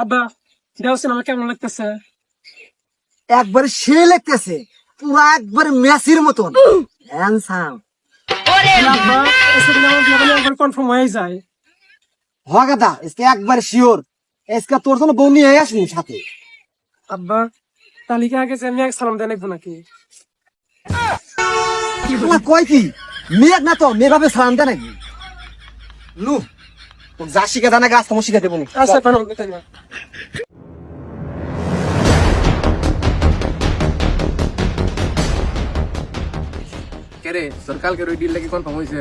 আব্বা দেও সিনেমা কেমন লাগতেছে? একবার সে লাগতেছে, পুরা একবার মেসির মতন হ্যান্ডসাম। আব্বা এই সিনেমা লাগালে একবার কনফার্ম হয়ে যায়। হগাদা এসকে একবার শিওর, এসকা তোর জন্য বউ নিয়ে আসবি সাথে। আব্বা তালিকা আগে যে মেয়ে সালাম দেন একটু নাকি? তোমার কয় কি মেয়ে না তো মেয়ে ভাবে সালাম দেয় নাকি? নু তোর যা শিখে দানা গাছ তোমার শিখে দেবো। আচ্ছা পারো দেখতে না। কেরে তোর কালকের ওই ডিলটা কি কনফার্ম হয়েছে?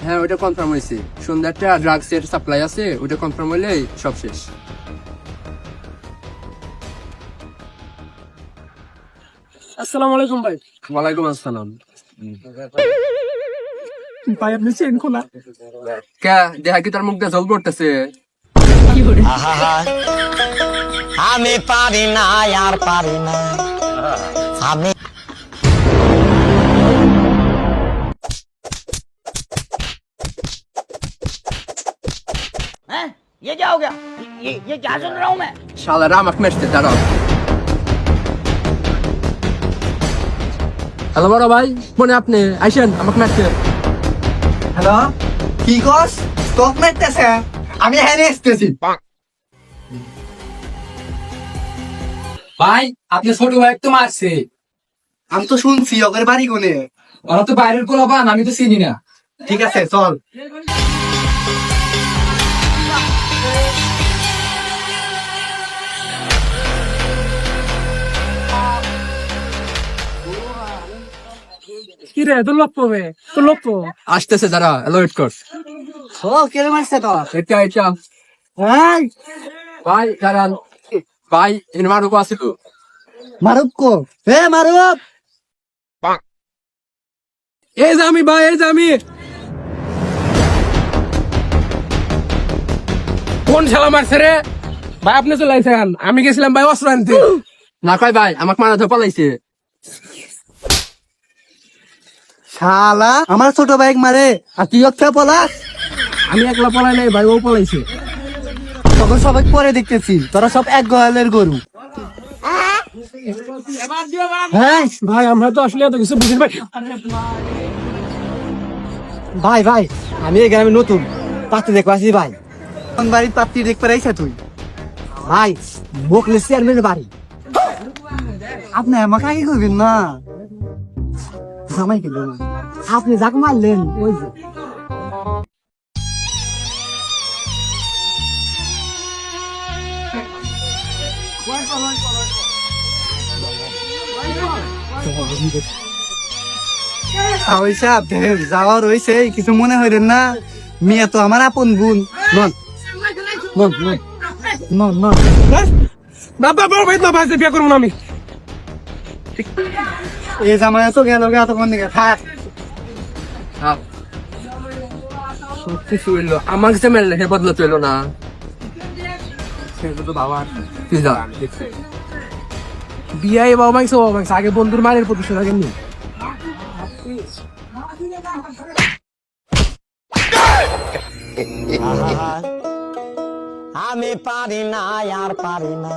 হ্যাঁ ওইটা কনফার্ম হয়েছে। সন্ধ্যা একটা ড্রাগস এর সাপ্লাই আছে, ওইটা কনফার্ম হইলেই সব শেষ। আসসালামু আলাইকুম ভাই। ওয়ালাইকুম আসসালাম। ভাই আপনি চেন খোলা। কে দেখা কি তোর মুখ দিয়ে জল পড়তেছে? আমি পারি না আর পারি না আমি ये क्या हो गया ये क्या सुन रहा हूँ मैं শালারা আমাকে মেরতে দাঁড়াও। হ্যালো বড় ভাই, মনে আপনি আইসেন আমাকে মেরতে। হ্যালো, কি কস? স্টক মারতেছে, আমি হেরে এসতেছি। ভাই আপনি ছোট ভাই তো মারছে। আমি তো শুনছি ওদের বাড়ি কোনে। ওরা তো বাইরের কোলাপান, আমি তো চিনি না। ঠিক আছে চল। কি রে তোর লোক পাবে, তোর লোক তো আসতেছে যারা, অ্যালার্ট কর। ও কেন মারছে তো? এটা এটা হ্যাঁ ভাই দাঁড়ান ভাই, এর মারুক আসিল। মারুক কো, হে মারুক। এই যে আমি ভাই, এই যে আমি। কোন শালা মারছে রে? ভাই আপনি চলে আইছেন, আমি গেছিলাম ভাই অস্ত্র আনতে। না কয় ভাই, আমাকে মারা ধরে পালাইছে। শালা আমার ছোট বাইক মারে আর তুই হচ্ছে পলাশ। আমি একলা পলাই নাই ভাই, ও পলাইছে। তখন সবাই পরে দেখতেছি, তোরা সব এক গোয়ালের গরু। হ্যাঁ ভাই আমরা তো আসলে এত কিছু বুঝিনি ভাই। ভাই ভাই আমি এই গ্রামে নতুন, পাত্রী দেখবো আসি ভাই। কোন বাড়ির পাত্রী দেখতে পাইছে তুই? ভাই মোকলে চেয়ারম্যানের বাড়ি। আপনি আমাকে আগে করবেন না, জামাই গেল না, আপনি যাকে মারলেন ওই যে। যাওয়া রয়েছে, কিছু মনে হইলেন না, মেয়ে তো আমার আপন বোন। নন নন নন নন নন। বাবা বড় ভাই না ভাই বিয়ে করবো না আমি। এই জামাই তো গেল গে এতক্ষণ দিকে থাক। সত্যি শুইল, আমাকে যে মেরলে হে বদলা চইল না। সেটা তো বাবার তুই যা। বিয়ে বাবা মাইছে বাবা মাইছে, আগে বন্ধুর মায়ের প্রতিশোধ আগে নি। আমি পারি না আর পারি না